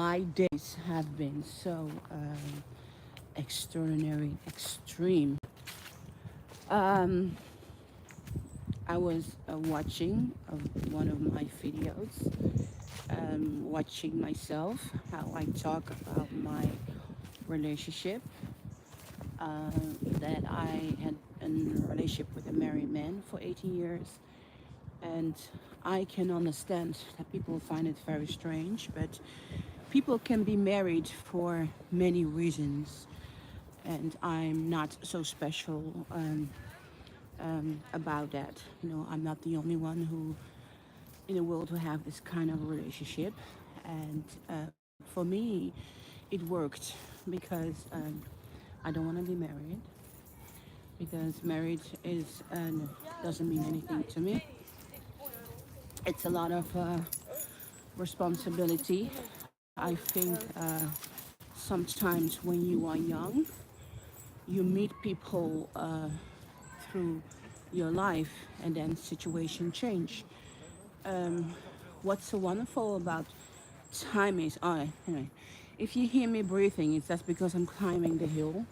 My days have been so extraordinary, extreme. Um, I was watching one of my videos, watching myself, how I talk about my relationship, that I had a relationship with a married man for 18 years. And I can understand that people find it very strange, but people can be married for many reasons. And I'm not so special about that. I'm not the only one who in the world who have this kind of relationship. And for me, it worked because I don't want to be married because marriage is doesn't mean anything to me. It's a lot of responsibility. I think sometimes when you are young, you meet people through your life, and then situation change. Um, what's so wonderful about time is, anyway, if you hear me breathing, it's just because I'm climbing the hill.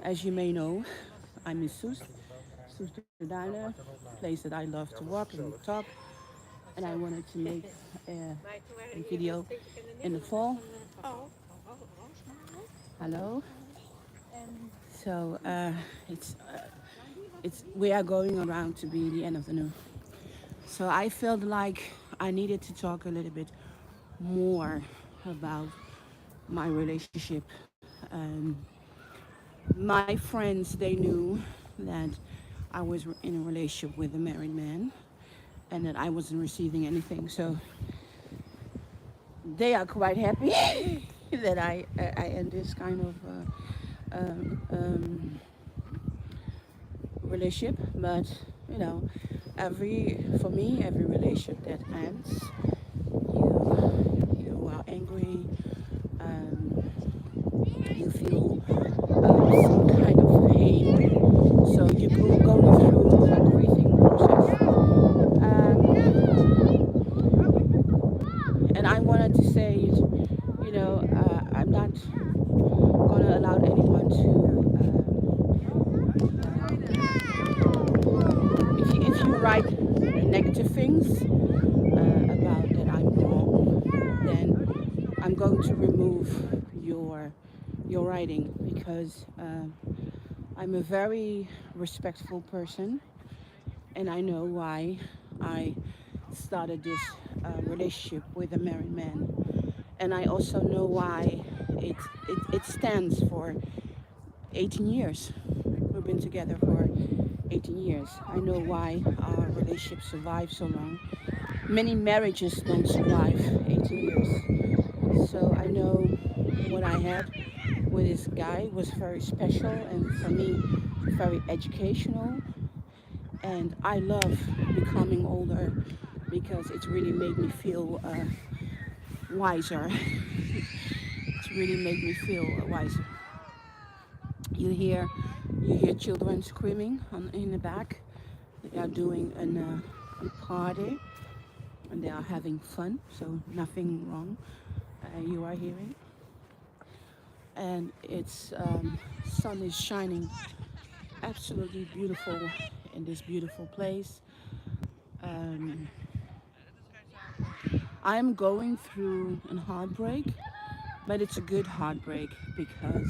As you may know, I'm in Soest de Duinen, place that I love to walk on the top, and I wanted to make a video in the fall. Hello. So it's we are going around to be the end of the new. So I felt like I needed to talk a little bit more about my relationship. My friends, they knew that I was in a relationship with a married man and that I wasn't receiving anything. So they are quite happy that I end this kind of um, um, relationship. But you know, every for me, every relationship that ends, you are angry. Um, you feel some kind of pain. So you go through a grieving process. And I wanted to say, I'm not going to allow anyone to, if you write negative things about that I'm wrong, then I'm going to remove your writing because I'm a very respectful person, and I know why I started this relationship with a married man, and I also know why it stands for 18 years. We've been together for 18 years. I know why our relationship survived so long. Many marriages don't survive 18 years. So I know what I had with this guy was very special and for me very educational. And I love becoming older because it's really made me feel wiser. It's really made me feel wiser. You hear, you hear children screaming in the back. They are doing a party and they are having fun. So nothing wrong. You are hearing, and it's sun is shining, absolutely beautiful in this beautiful place. Um, I'm going through a heartbreak, but it's a good heartbreak because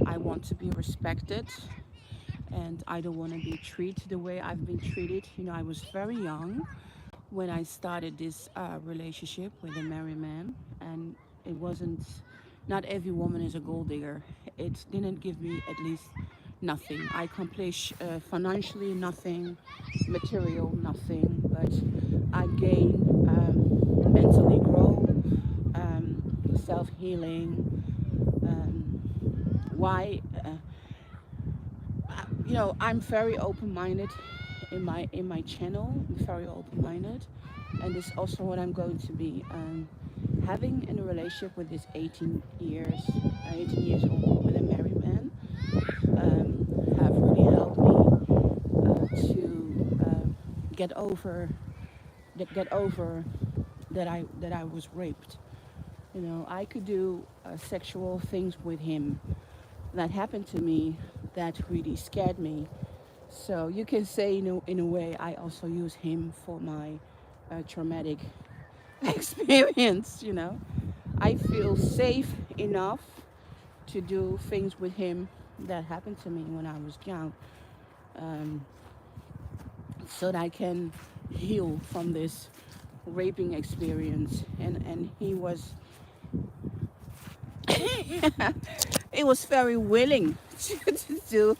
I want to be respected and I don't want to be treated the way I've been treated. I was very young when I started this relationship with a married man, and it wasn't, not every woman is a gold digger. It didn't give me at least nothing. I accomplished financially nothing, material nothing, but I gained mentally grow, self healing. Why? I'm very open minded in my channel. I'm very open minded, and this is also what I'm going to be having in a relationship with this 18 years old with a married man. Have really helped me to get over that I was raped. You know, I could do sexual things with him that happened to me that really scared me. So you can say, in a way, I also use him for my traumatic experience. I feel safe enough to do things with him that happened to me when I was young, um, so that I can heal from this raping experience. And he was he was very willing to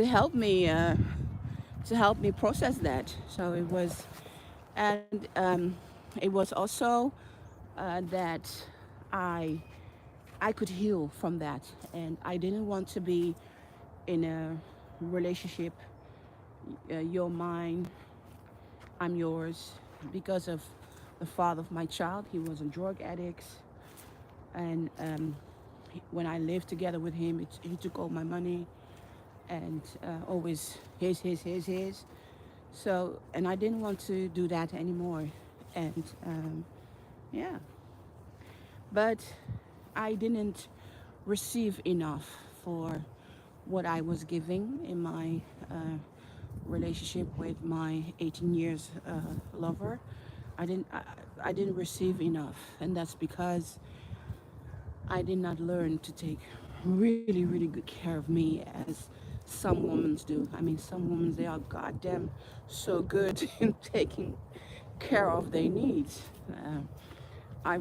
help me process that. So it was, and it was also that I I could heal from that, and I didn't want to be in a relationship. You're mine, I'm yours, because of the father of my child. He was a drug addict, and when I lived together with him, he took all my money, and always his. So, and I didn't want to do that anymore, and yeah, but I didn't receive enough for what I was giving in my relationship with my 18 years lover. I didn't receive enough, and that's because I did not learn to take really, really good care of me as some women do. I mean, some women, they are goddamn so good in taking care of their needs. I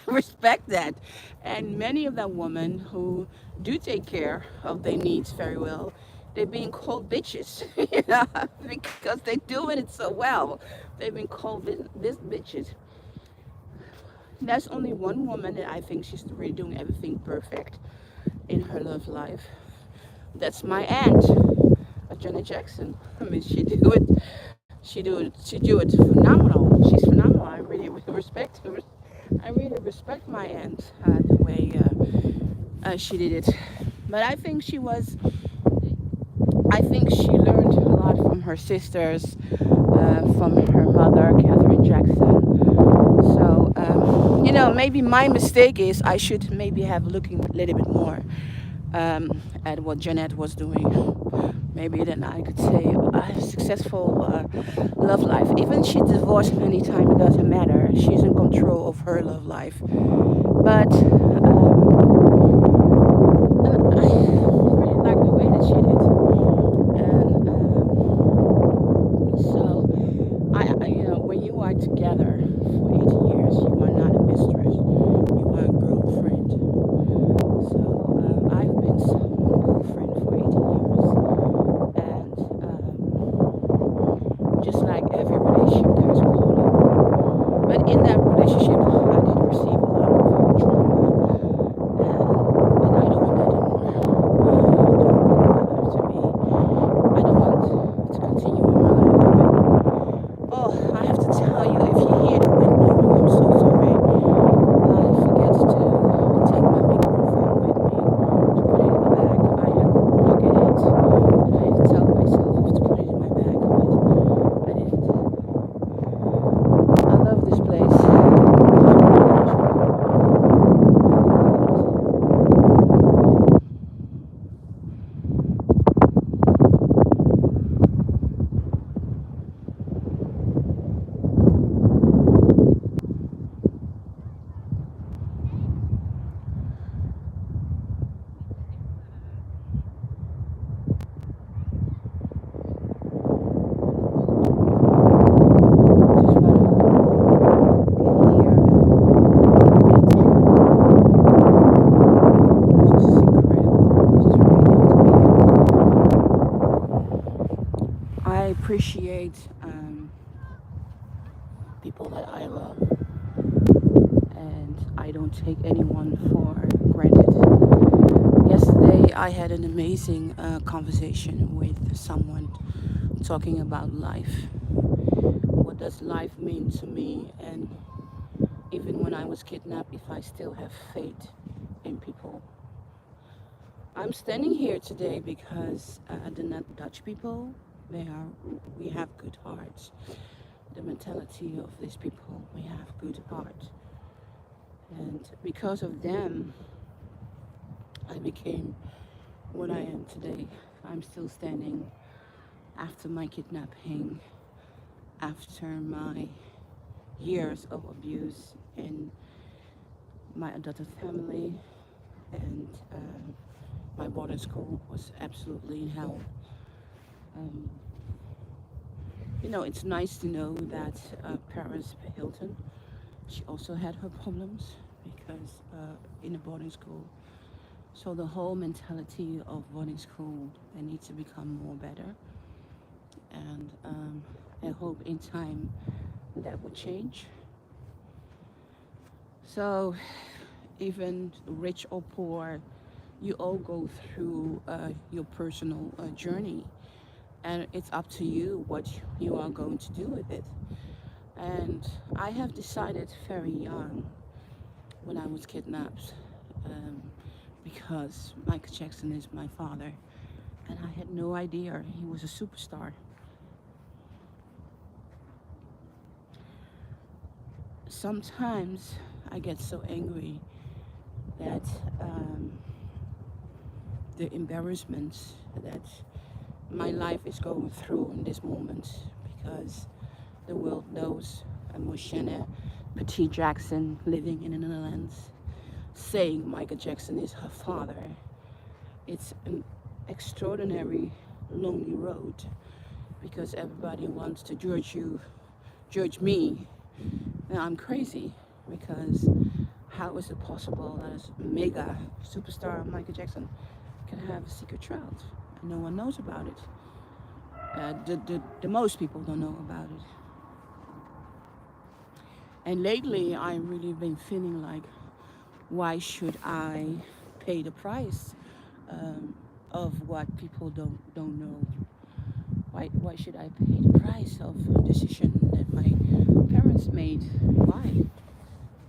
respect that. And many of the women who do take care of their needs very well, they're being called bitches, because they're doing it so well. They've been called this bitches. There's only one woman that I think she's really doing everything perfect in her love life. That's my aunt, Janet Jackson. I mean, she do it phenomenal. She's phenomenal. I really respect her. I really respect my aunt, the way she did it. But I think she learned a lot from her sisters, from her mother, Katharine Jackson. So, maybe my mistake is I should maybe have looking a little bit more at what Jeanette was doing. Maybe then I could say a successful love life. Even she divorced many times, it doesn't matter. She's in control of her love life. But I really like the way that she did. And so, when you are together for 18 years, you are not a mistress. You are a girlfriend. So I've been someone's girlfriend for 18 years, and just like every relationship, there's quality. But in that relationship, I did receive a lot of trauma, and I don't want that anymore. I don't want my life to be. I don't want to continue in my life that way. Oh, I have to tell you, if you hear the wind blowing, I'm so sorry. I forget to take my microphone with me to put it in my bag. I have to look at it, and I have to tell myself I have to put it in my bag, but I didn't. I love this place. Just wanna get here. It's just incredible. Just really love to be here. I appreciate people that I love, and I don't take anyone for granted. Yesterday, I had an amazing conversation with someone talking about life. What does life mean to me? And even when I was kidnapped, if I still have faith in people. I'm standing here today because the Dutch people, we have good hearts. The mentality of these people, we have good heart. And because of them, I became what I am today. I'm still standing after my kidnapping, after my years of abuse in my adopted family, and my boarding school was absolutely in hell. Um, it's nice to know that Paris Hilton, she also had her problems because in a boarding school. So the whole mentality of boarding school, it needs to become more better. And I hope in time that will change. So even rich or poor, you all go through your personal journey, and it's up to you what you are going to do with it. And I have decided very young when I was kidnapped, um, because Michael Jackson is my father, and I had no idea he was a superstar. Sometimes I get so angry that the embarrassment that my life is going through in this moment, because the world knows Mocienne Petit Jackson living in the Netherlands saying Michael Jackson is her father. It's an extraordinary lonely road, because everybody wants to judge me. Now I'm crazy, because how is it possible that a mega superstar Michael Jackson can have a secret child and no one knows about it? The most people don't know about it. And lately I've really been feeling like, why should I pay the price of what people don't know? Why should I pay the price of a decision that my parents made? Why?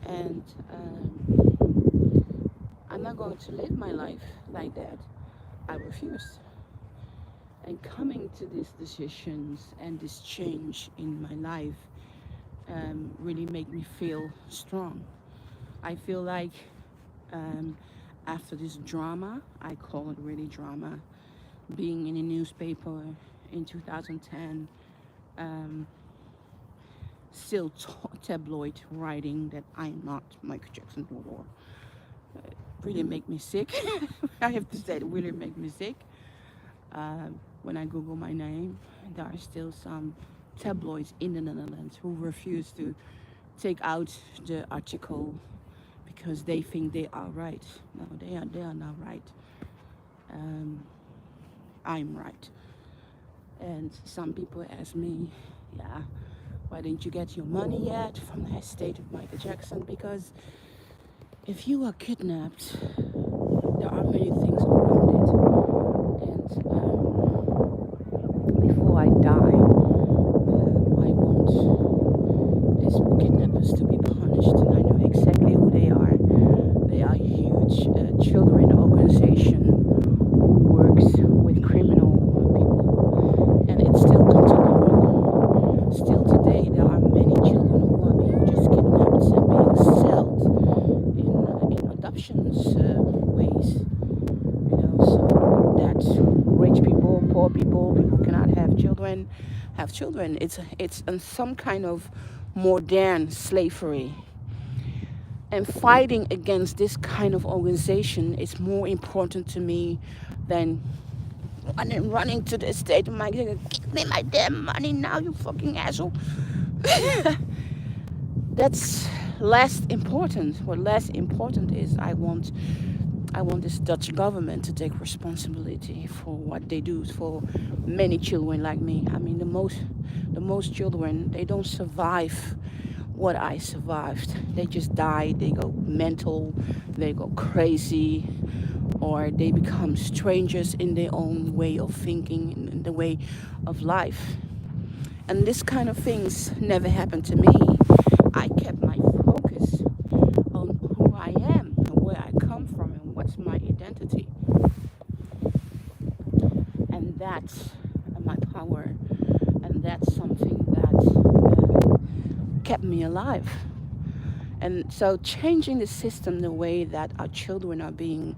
And I'm not going to live my life like that. I refuse. And coming to these decisions and this change in my life really make me feel strong. I feel like after this drama, I call it really drama, being in a newspaper in 2010, still tabloid writing that I'm not Michael Jackson.Before, really make me sick. I have to say, it really make me sick. When I Google my name, there are still some tabloids in the Netherlands who refuse to take out the article because they think they are right. No, they are not right. I'm right. And some people ask me, yeah, why didn't you get your money yet from the estate of Michael Jackson? Because if you are kidnapped, there are many things around it. And before I die, I want these kidnappers to be punished, and I know exactly who they are. They are a huge children organization who works with criminal people, and it's still continuing. Still today, there are many children who are being just kidnapped and being sold in adoptions ways. So that rich people, poor people, people cannot have children. It's some kind of modern slavery. And fighting against this kind of organization is more important to me than running to the estate and like, give me my damn money now, you fucking asshole. That's less important. What less important is, I want this Dutch government to take responsibility for what they do for many children like me. I mean, the most children, they don't survive what I survived. They just die, they go mental, they go crazy, or they become strangers in their own way of thinking, in the way of life. And this kind of things never happened to me. I kept my focus on who I am and where I come from and what's my identity. And that's my power. And that's something that kept me alive. And so changing the system, the way that our children are being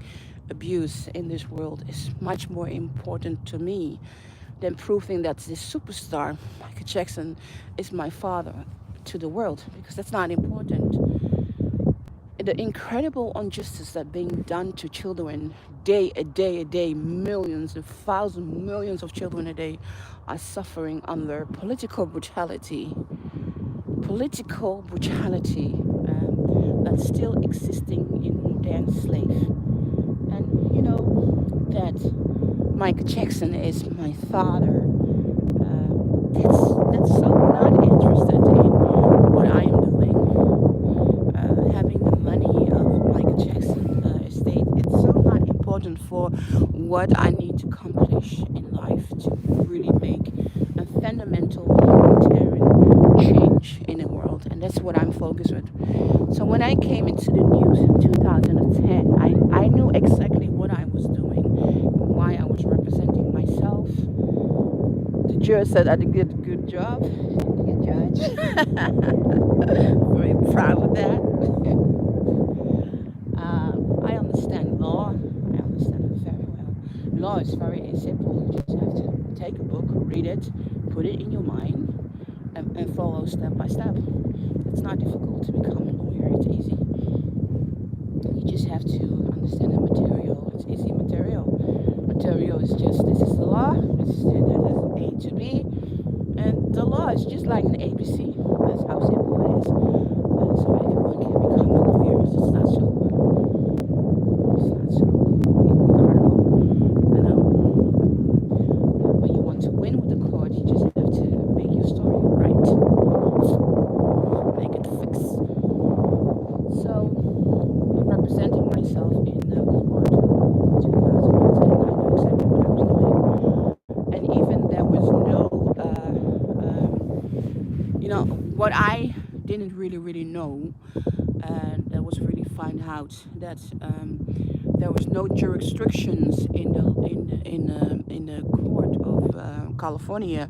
abused in this world, is much more important to me than proving that this superstar, Michael Jackson, is my father to the world, because that's not important. The incredible injustice that being done to children day, a day, millions and thousands, millions of children a day are suffering under political brutality that's still existing in modern slave. And you know that Michael Jackson is my father. That's so not interested in what I am doing. Having the money of Michael Jackson estate, it's so not important for what I need to accomplish in life to really make a fundamental humanitarian change in the world, and that's what I'm focused with. So when I came into the news in 2010, I knew exactly what I was doing and why I was representing myself. The judge said I did a good job. Thank you, Judge. Very proud of that. I understand law. I understand it very well. Law is very simple. You just have to take a book, read it, put it in your mind, and follow step by step. It's not difficult to become a lawyer. It's easy. You just have to understand the material. It's easy material. Material is just, this is the law. This is A to B, and the law is just like an ABC. That's how simple it is. So everyone can become a lawyer. It's not so incredible. You know, when you want to win with the court, you just have to make your story right, make it fix. So I'm representing myself in the court in 2010. I know exactly what I was doing. And even there was no, what I didn't really know, and that was really find out that there was no jurisdictions in the court of California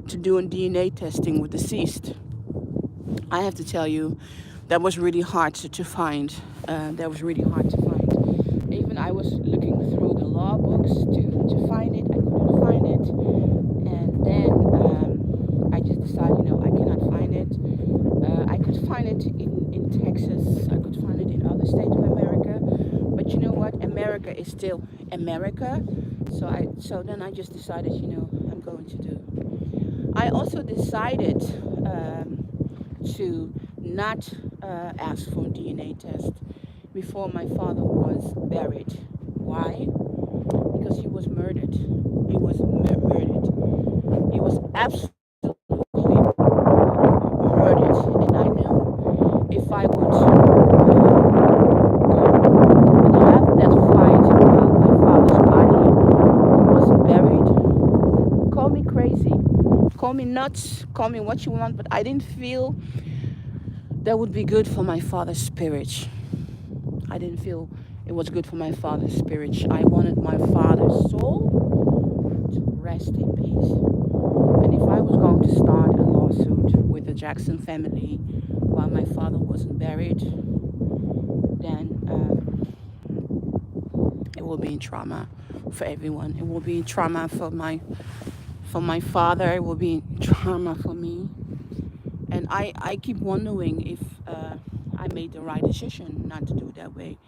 to do a DNA testing with deceased. I have to tell you, that was really hard to find. That was really hard to find. Even I was looking through the law books to find it. I couldn't find it. And then I just decided, I cannot find it. I could find it in Texas. I could find it in other states of America. But you know what? America is still America. So then I just decided, I'm going to do. I also decided to not ask for a DNA test before my father was buried. Why? Because he was murdered. He was murdered. He was absolutely murdered. And I knew if I would go and have that fight while my father's body wasn't buried, call me crazy, call me nuts, call me what you want, but I didn't feel that would be good for my father's spirit. I didn't feel it was good for my father's spirit. I wanted my father's soul to rest in peace. And if I was going to start a lawsuit with the Jackson family while my father wasn't buried, then it will be in trauma for everyone. It will be trauma for my father. It will be trauma for me. And I keep wondering if I made the right decision not to do it that way.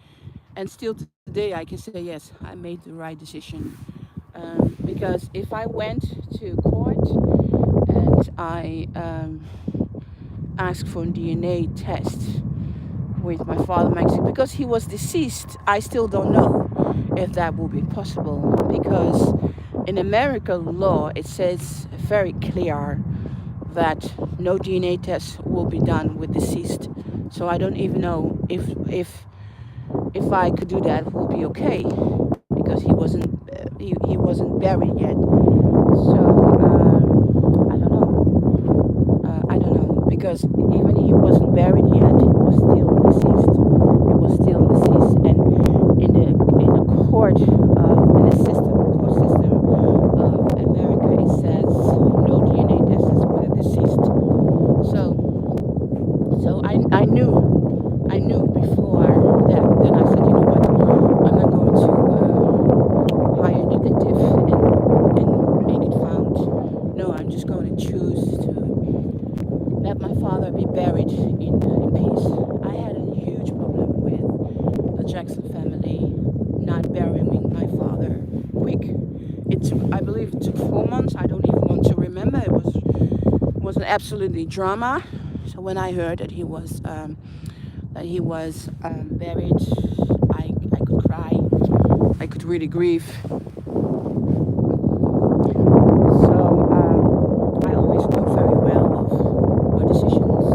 And still today I can say, yes, I made the right decision. Because if I went to court and I asked for a DNA test with my father, because he was deceased, I still don't know if that will be possible. Because in American law, it says very clear that no DNA test will be done with deceased. So I don't even know if I could do that, it will be okay, because he wasn't buried yet. So I don't know, because even he wasn't buried yet, he was still deceased. He was still deceased, and in the court system of America, it says no DNA test is with a deceased. So I knew Jackson family not burying my father quick. I believe it took 4 months. I don't even want to remember. It was an absolutely drama. So when I heard that he was buried, I could cry. I could really grieve. So I always knew very well of what decisions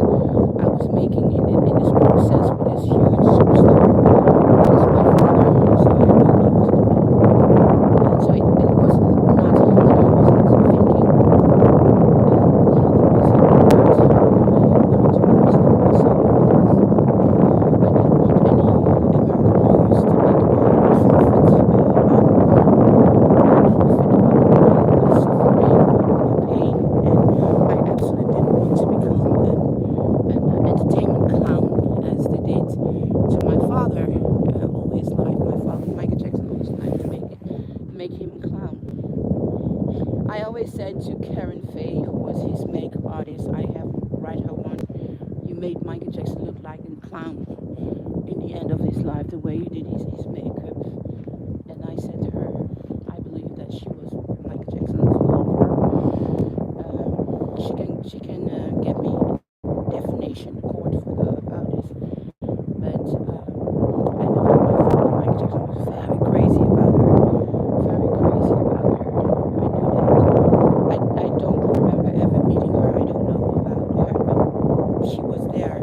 I was making in this process with this huge superstar. That is my father, so I really was the man. And so it was not that I wasn't thinking. One of the reasons that I wanted to represent myself because I didn't want any American lawyers to make profit said to Karen Faye, who was his makeup artist, I have write her one, you made Michael Jackson look like a clown in the end of his life, the way you did his makeup. And I said to her, I believe that she was Michael Jackson's lover. She can get me defamation court for about this. But I know that my father, Michael Jackson, was very crazy about her. Very crazy about her. I don't remember ever meeting her. I don't know about her, but she was there.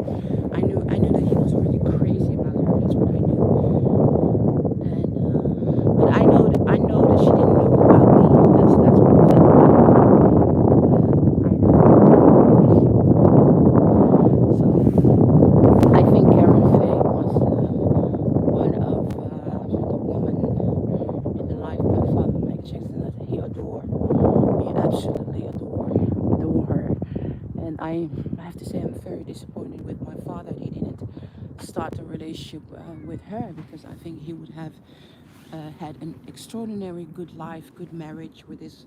I knew that he was really crazy about her. That's what I knew. And but I know that she didn't know about me. That's what I know. So I think Karen Faye was one of the women in the life of my father, Michael Jackson, that he adored. He absolutely adore her. And I have to say I'm very disappointed with my father that he didn't start a relationship with her, because I think he would have had an extraordinary good life, good marriage with his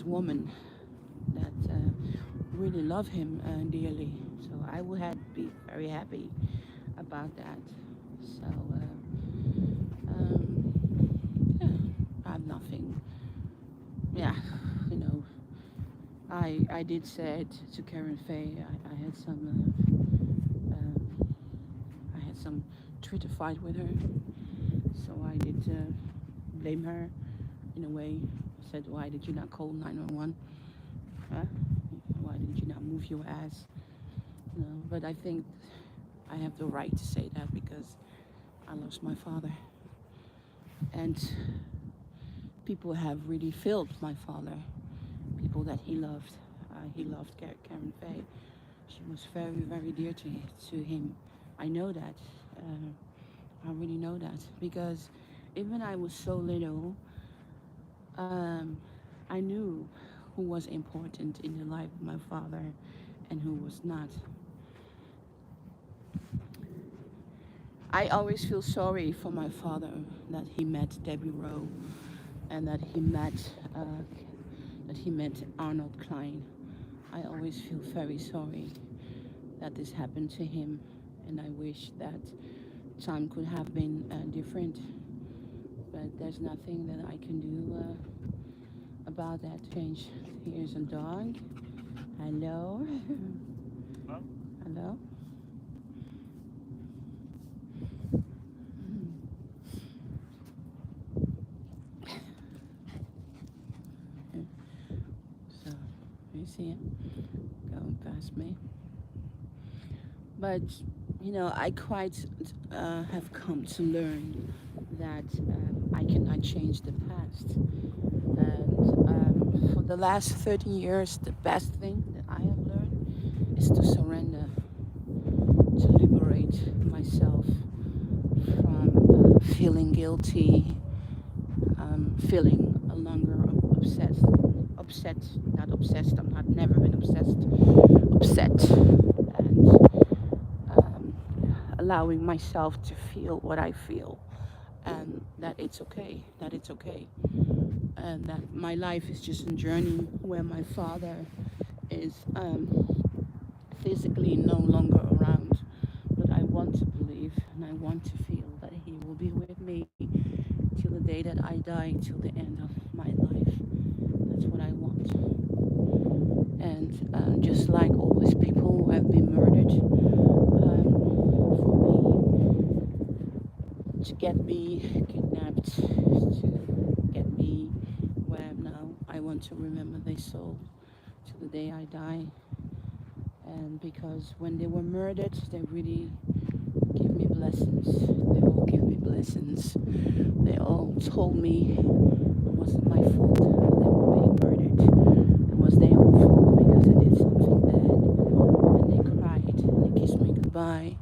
woman that really loved him dearly. So I would have be very happy about that. So yeah, I have nothing. Yeah, you know, I did say it to Karen Faye. I had some Twitter fight with her, so I did blame her in a way. I said, why did you not call 911? Huh? Why did you not move your ass? No, but I think I have the right to say that because I lost my father, and people have really failed my father. People that he loved. He loved Karen Faye. She was very, very dear to him. I know that. I really know that because even I was so little, I knew who was important in the life of my father and who was not. I always feel sorry for my father that he met Debbie Rowe and that he met Arnold Klein. I always feel very sorry that this happened to him, and I wish that time could have been different. But there's nothing that I can do about that change. Here's a dog. Hello. Hello. So you see it going past me. But I quite have come to learn that I cannot change the past. And for the last 13 years, the best thing that I have learned is to surrender, to liberate myself from feeling guilty, feeling no longer upset, not obsessed. I'm not never been obsessed, upset, and allowing myself to feel what I feel, and that it's okay, and that my life is just a journey where my father is physically no longer around, but I want to believe and I want to feel die till the end of my life. That's what I want. And just like all these people who have been murdered, to get me kidnapped, to get me where I am now, I want to remember their soul till the day I die. And because when they were murdered, they really gave me blessings. They all gave me blessings. They all told me it wasn't my fault they were being murdered. It was their own fault because I did something bad. And they cried and they kissed me goodbye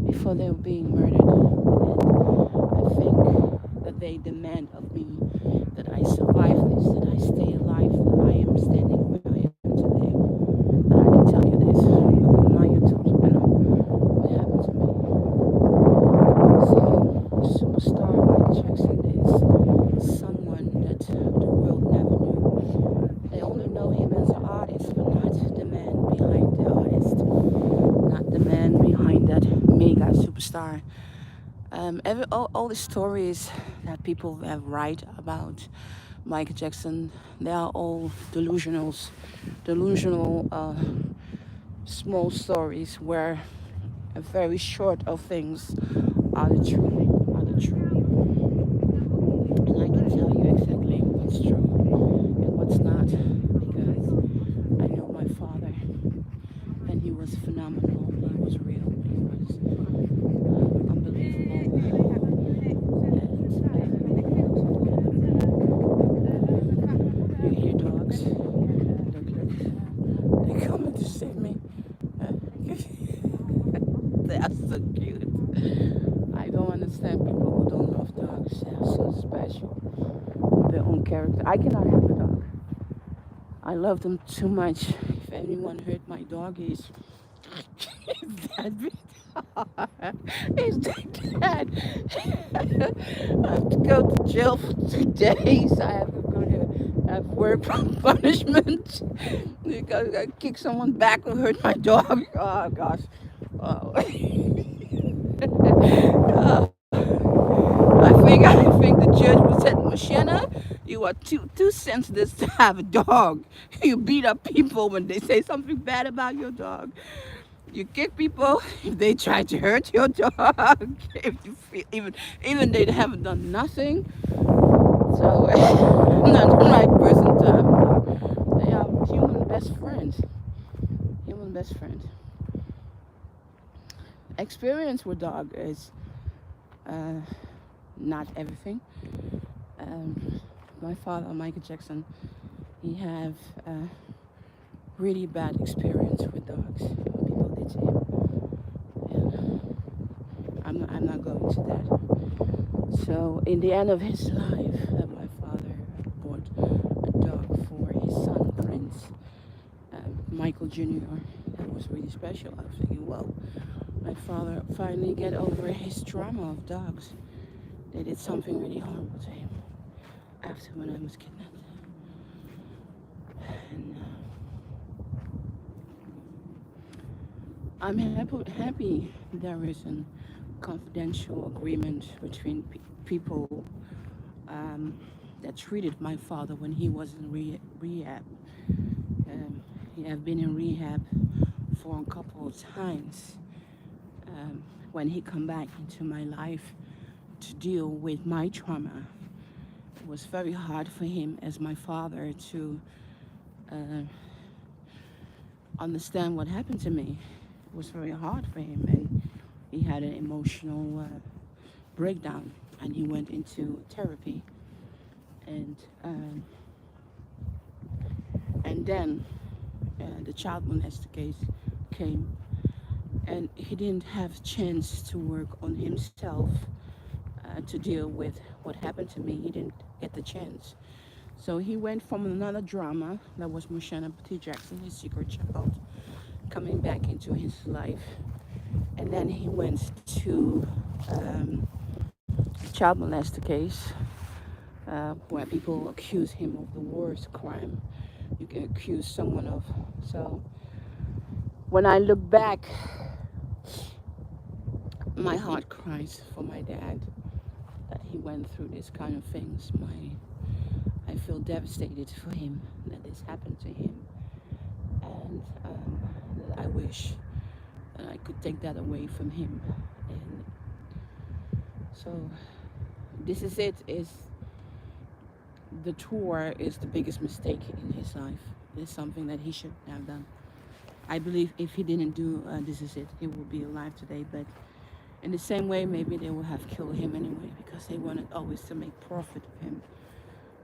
before they were being murdered. And I think that they demand of me that I survive this, that I stay alive, that I am standing where I am today. And I can tell you this on my YouTube channel, what happened to me. So, superstar Michael Jackson is someone that the world never knew. They only know him as an artist, but not the man behind the artist, not the man behind that mega superstar. All the stories that people have write about Michael Jackson, they are all delusional small stories where a very short of things are the truth, are the truth. And I can tell you exactly what's true and what's not because I know my father and he was phenomenal. He was real. He was unbelievable. And you hear dogs. They're coming to save me. Uh, they are so cute. I don't understand people who don't love dogs. They are so special. Their own character. I cannot have a dog. I love them too much. If anyone hurt my dog, he's that big. He's that. I have to go to jail for 2 days. I have to go to have work punishment because I kicked someone back who hurt my dog. Oh gosh. Oh. I think the judge would say, Mocienne, you are too sensitive to have a dog. You beat up people when they say something bad about your dog. You kick people if they try to hurt your dog. If you feel even they haven't done nothing. So I'm not the right person to have a dog. They are human best friends. Human best friends. Experience with dog is uh, not everything. My father, Michael Jackson, he have a really bad experience with dogs. People did to him, and I'm not going to that. So in the end of his life, my father bought a dog for his son Prince, Michael Jr. That was really special. I was thinking, well, my father finally get over his trauma of dogs. They did something really horrible to him after when I was kidnapped. And I'm happy there is a confidential agreement between people that treated my father when he was in rehab. He have been in rehab for a couple of times. When he come back into my life to deal with my trauma, it was very hard for him as my father to understand what happened to me. It was very hard for him, and he had an emotional breakdown, and he went into therapy, and then the child molester case came, and he didn't have a chance to work on himself to deal with what happened to me. He didn't get the chance. So he went from another drama that was Mocienne Petit Jackson, his secret child, coming back into his life. And then he went to child molester case where people accuse him of the worst crime you can accuse someone of. So when I look back, my heart cries for my dad. that he went through these kind of things. I feel devastated for him that this happened to him, and I wish that I could take that away from him. And so this is it. Is the tour is the biggest mistake in his life. It's something that he shouldn't have done. I believe if he didn't do This Is It, he would be alive today. But in the same way, maybe they would have killed him anyway because they wanted always to make profit of him.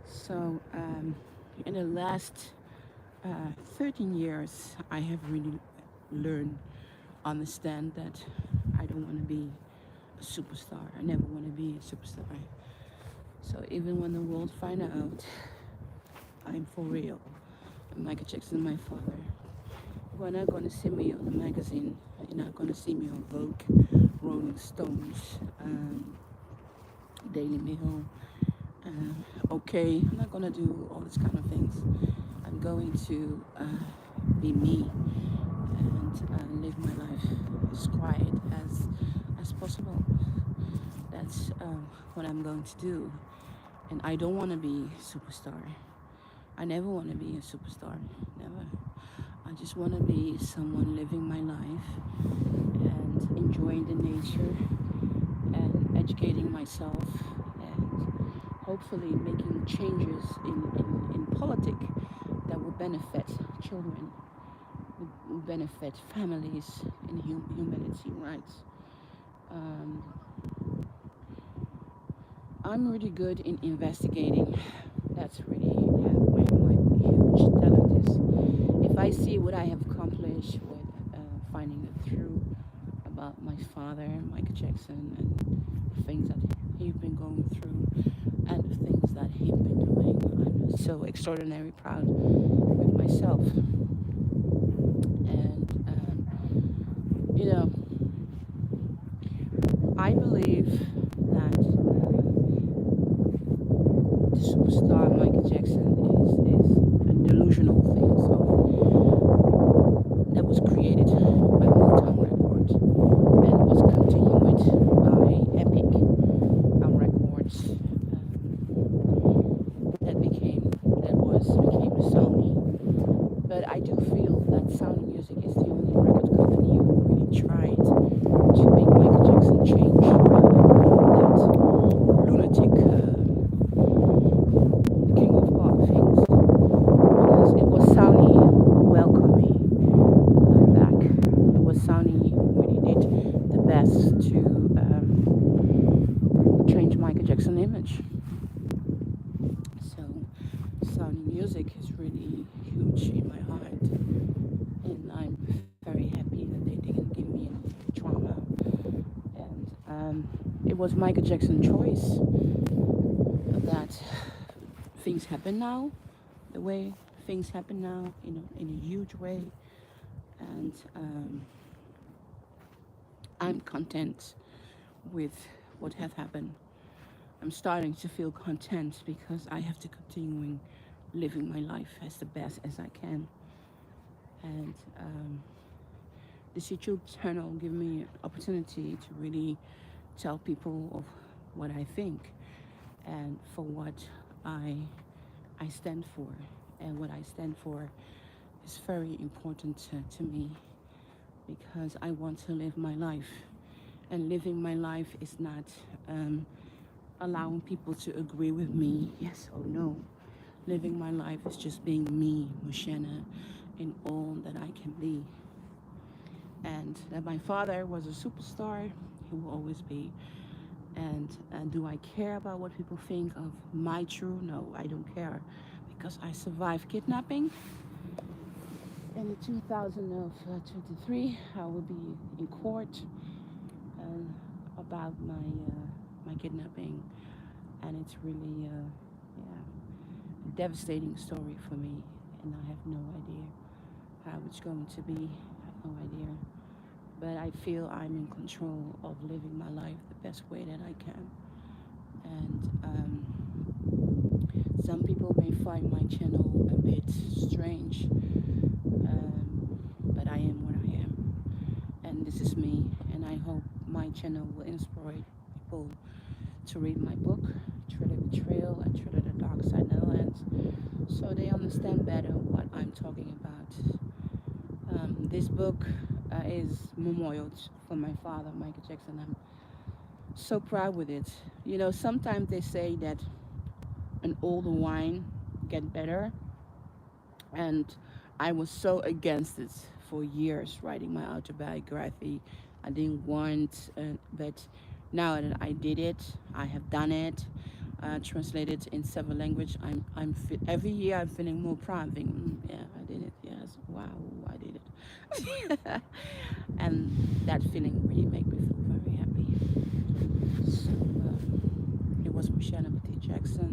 So in the last 13 years, I have really learned, understand that I don't want to be a superstar. I never want to be a superstar. So even when the world find out I'm for real, Michael Jackson is my father, you're not going to see me on the magazine. You're not going to see me on Vogue, Rolling Stones, Daily Mail. Okay, I'm not going to do all these kind of things. I'm going to be me and live my life as quiet as possible. That's what I'm going to do. And I don't want to be a superstar. I never want to be a superstar. Never. I just want to be someone living my life and enjoying the nature and educating myself and hopefully making changes in politics that will benefit children, will benefit families and humanity rights. I'm really good in investigating. That's really where my huge talent is. If I see what I have accomplished with finding the truth about my father, Michael Jackson, and the things that he's been going through, and the things that he's been doing, I'm so extraordinarily proud with myself. And I believe that the superstar Michael Jackson is a delusional thing. So that was created by Motown Records and was continued by Epic Records. Became Sony. But I do feel that Sony Music is the only record company who really tried to make Michael Jackson change that lunatic king of pop things, because it was Sony who welcomed me back. It was Sony who really did the best to change Michael Jackson's image. So Sony Music is really huge in my heart, and I'm very happy that they didn't give me any trauma. And it was Michael Jackson's choice that things happen now, the way things happen now, in a huge way. And I'm content with what have happened. I'm starting to feel content because I have to continue living my life as the best as I can. And this YouTube channel give me an opportunity to really tell people of what I think and for what I stand for. And what I stand for is very important to me, because I want to live my life. And living my life is not allowing people to agree with me, yes or no. Living my life is just being me, Mocienne, in all that I can be. And that my father was a superstar, he will always be. And do I care about what people think of my truth? No, I don't care, because I survived kidnapping. In 2023, I will be in court about my kidnapping, and it's really a devastating story for me, and I have no idea how it's going to be. I have no idea, but I feel I'm in control of living my life the best way that I can. And some people may find my channel a bit strange, but I am what I am, and this is me. And I hope my channel will inspire people to read my book, Thriller Betrayal and Thriller the Dark Side Netherlands, so they understand better what I'm talking about. This book is memorials for my father, Michael Jackson. I'm so proud with it. You know, sometimes they say that an older wine get better, and I was so against it for years, writing my autobiography. I didn't want, but now that I did it, I have done it, translated in several languages. Every year I'm feeling more proud. Thinking, yeah, I did it. Yes, wow, I did it. And that feeling really made me feel very happy. So it was Mocienne Petit Jackson,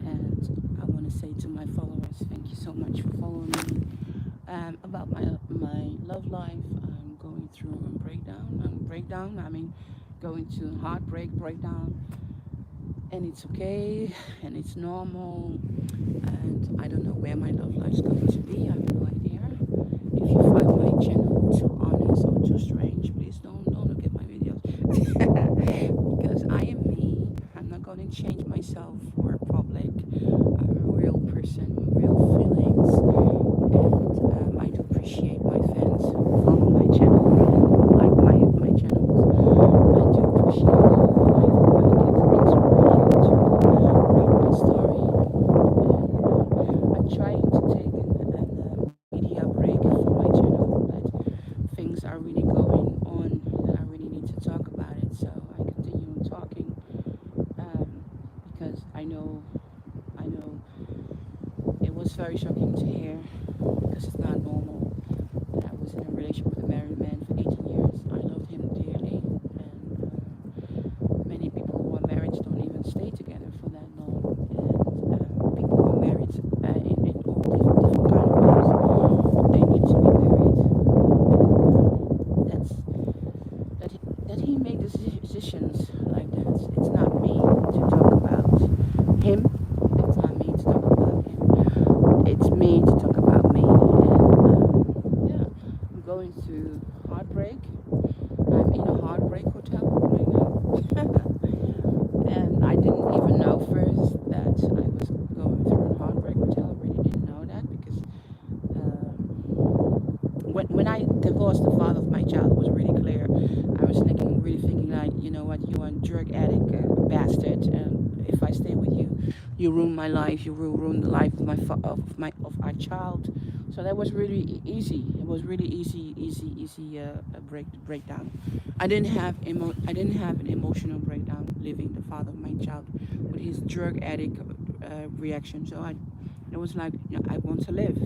and I want to say to my followers, thank you so much for following me. About my love life, I'm going through a breakdown. I mean, going to heartbreak, breakdown, and it's okay, and it's normal. And I don't know where my love life is going to be. I have no idea. If you find my channel too honest or too strange, please don't look at my videos because I am me. I'm not going to change myself for public. I'm a real person with real feelings, and I do appreciate my fans who follow my channel, like my channels. I do appreciate it, and I hope I get inspiration to read my story. And I'm trying to take a media break from my channel, but things are really going on that I really need to talk about it. So I continue talking, because I know it was very shocking to hear, because it's not normal that I was in a relationship with a married man for 18 years. I loved him dearly, and many people who are married don't even stay together for that long. And people who are married in all different kind of ways, they need to be married. And that he made decisions like that. It's not me to talk about him. It's not me to talk about him. It's me to talk about me. And yeah, I'm going through heartbreak. I'm in a heartbreak hotel right now. And I didn't even know first that I was going through a heartbreak hotel. I really didn't know that because when I divorced the father of my child, it was really clear. I was really thinking like, you know what, you are a drug addict, bastard, and if I stay with you, you ruin my life. You will ruin the life of of our child. So that was really easy. It was really easy breakdown. I didn't have an emotional breakdown leaving the father of my child with his drug addict reaction. So it was like, you know, I want to live,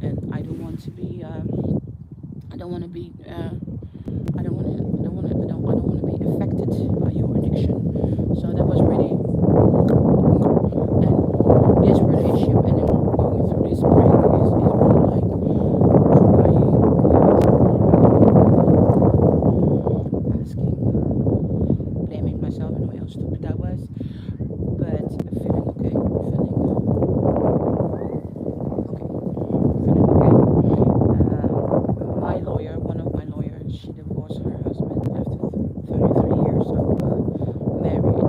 and I don't want to be. I don't want to be. I don't want to be affected by your addiction. So that was really, and this relationship, and then going through this break is really like asking, blaming myself and how stupid I was, but feeling okay, feeling okay. My lawyer, one of my lawyers, she divorced her husband after 33 years of married.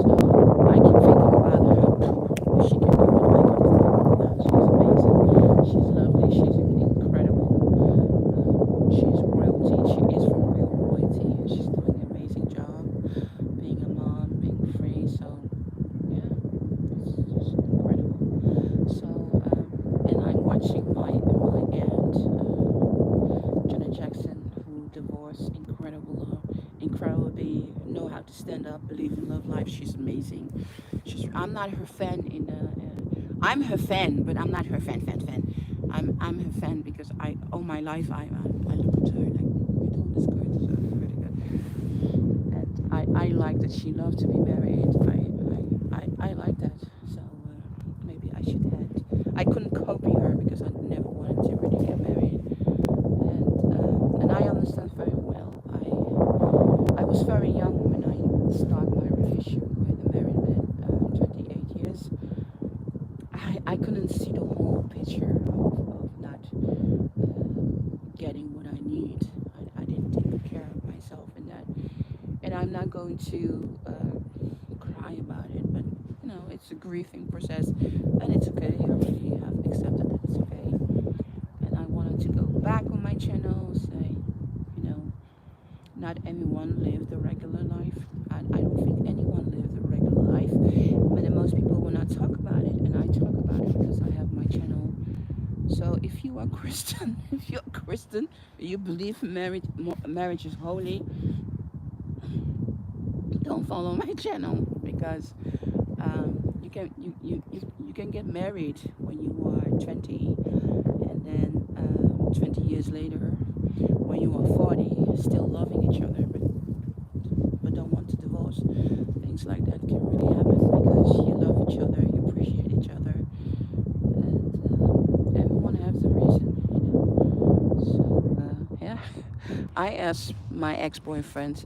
So I keep thinking about her. If she can do it, I can do it. She's amazing. She's lovely. She's incredible. She's royalty. She is from real royalty, and she's doing an amazing job being a mom, being free. So yeah, it's just incredible. So and I'm watching my aunt, Janet Jackson, who divorced, incredibly know how to stand up, believe in love life. She's amazing. I'm not her fan I'm her fan, but I'm not her fan. I'm her fan because all my life I look up to her like, you're doing this good, so really good. And I like that she loved to be married. I like that. So maybe I should add. I couldn't copy her because I never wanted to really get married. And I understand very well. I was very young when I started my relationship with a married man, 28 years. I couldn't see the whole picture of not getting what I need. I didn't take care of myself in that. And I'm not going going to cry about it, but it's a grieving process, and it's okay. I already have accepted that it's okay, and I wanted to go back on my channel, say, you know, not everyone lived a regular life. I don't think anyone lived a regular life, but then most people will not talk about it, and I talk about it because I have my channel. So if you are Christian, if you're Christian, you believe marriage is holy, don't follow my channel because you can get married when you are 20, and then 20 years later, when you are 40, still loving each other, but don't want to divorce. Things like that can really happen because you love each other, you appreciate each other, and everyone has a reason. So yeah, I asked my ex-boyfriend,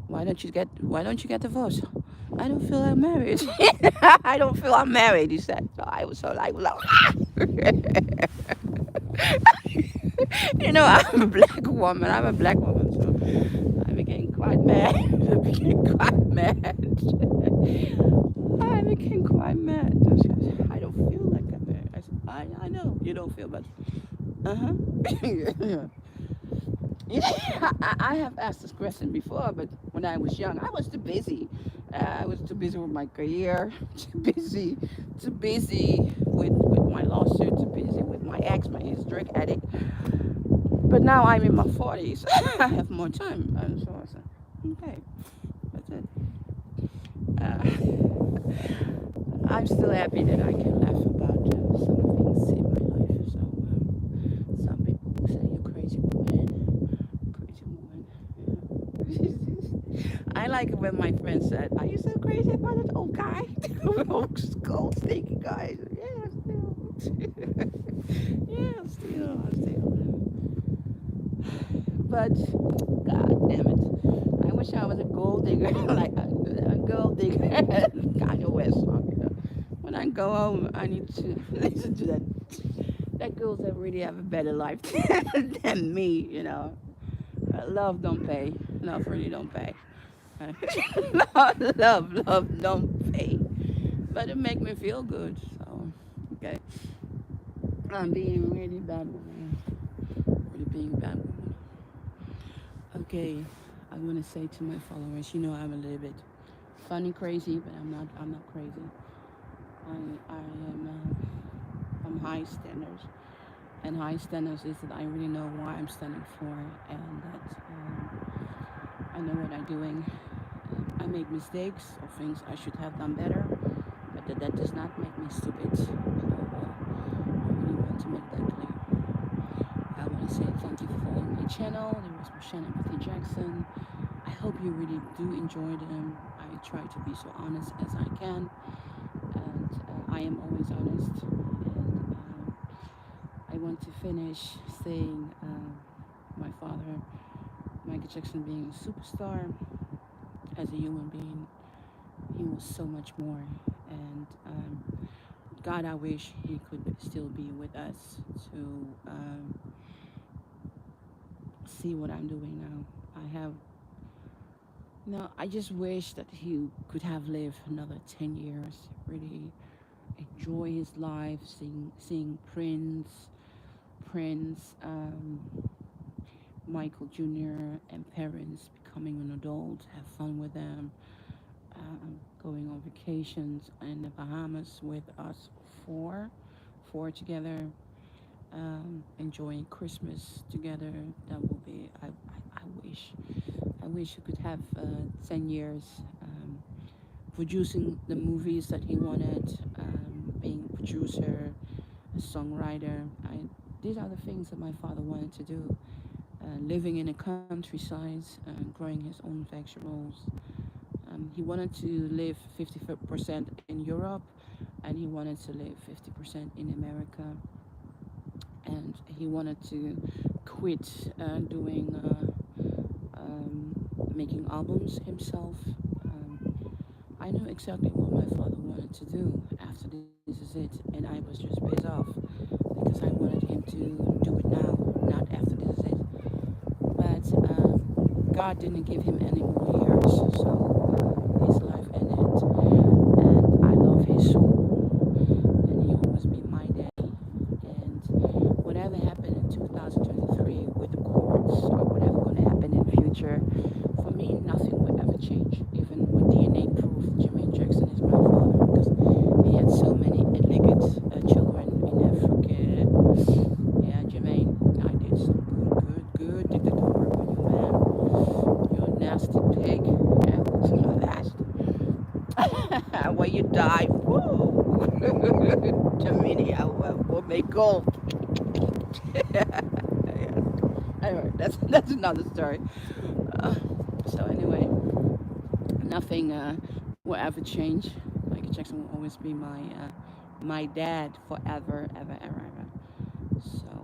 why don't you get divorced? I don't feel I'm married. I don't feel I'm married, he said. So I was so like, I'm a black woman. I'm a black woman, so I became quite mad. I became quite mad. I became quite mad. I said, I don't feel like I'm married. I said, I know you don't feel, but uh-huh. I have asked this question before, but when I was young, I was too busy. I was too busy with my career, too busy with my lawsuit, too busy with my ex, my ex drug addict. But now I'm in my 40s. I have more time. And so I said, okay, that's it. I'm still happy that I can laugh about some things in my life. So some people will say you're crazy woman, crazy woman. Yeah. I like it when my friend said, "Are you so crazy about that old guy, old old stinky guy?" Yeah, still. Yeah, still. But God damn it, I wish I was a gold digger, like a gold digger, Kanye West song. When I go home, I need to listen to that girls that really have a better life than me. Love don't pay. Love really don't pay. Love don't pay. But it make me feel good. So okay, I'm being really bad woman. Really being a bad woman. Okay, I want to say to my followers, I'm a little bit funny, crazy, but I'm not. I'm not crazy. I am. I'm high standards, and high standards is that I really know why I'm standing for, and that I know what I'm doing. I make mistakes or things I should have done better, but that does not make me stupid. So I really want to make that clear. I want to say thank you for following my channel. There was Mocienne Petit Jackson. I hope you really do enjoy them. I try to be so honest as I can, and I am always honest. And I want to finish saying my father, Michael Jackson, being a superstar as a human being. He was so much more, and God, I wish he could still be with us to see what I'm doing now. I have no. I just wish that he could have lived another 10 years. Really enjoy his life, seeing Prince, Michael Jr. and parents becoming an adult. Have fun with them. Going on vacations in the Bahamas with us four together, enjoying Christmas together. That will be. I wish you could have 10 years producing the movies that he wanted, being a producer, a songwriter. These are the things that my father wanted to do. Living in the countryside, growing his own vegetables. He wanted to live 50% in Europe, and he wanted to live 50% in America. And he wanted to quit doing making albums himself. I knew exactly what my father wanted to do after this is it, and I was just pissed off because I wanted him to do it now, not after this is it. But God didn't give him any more years, so his life ended. And I love his soul, and he always be my daddy. And whatever happened in 2023 with the courts or whatever going to happen in the future, for me, nothing will ever change. Even when DNA proved Jermaine Jackson is my father, because he had so many illegal children in Africa. Yeah, Jermaine, I did some good detective work on you, man. You're a nasty pig. Yeah, so that's when you die. Woo! Jermaine, I will make gold. Yeah. Anyway, that's another story. Uh, so anyway, nothing will ever change. Michael Jackson will always be my dad forever, ever, ever, ever. So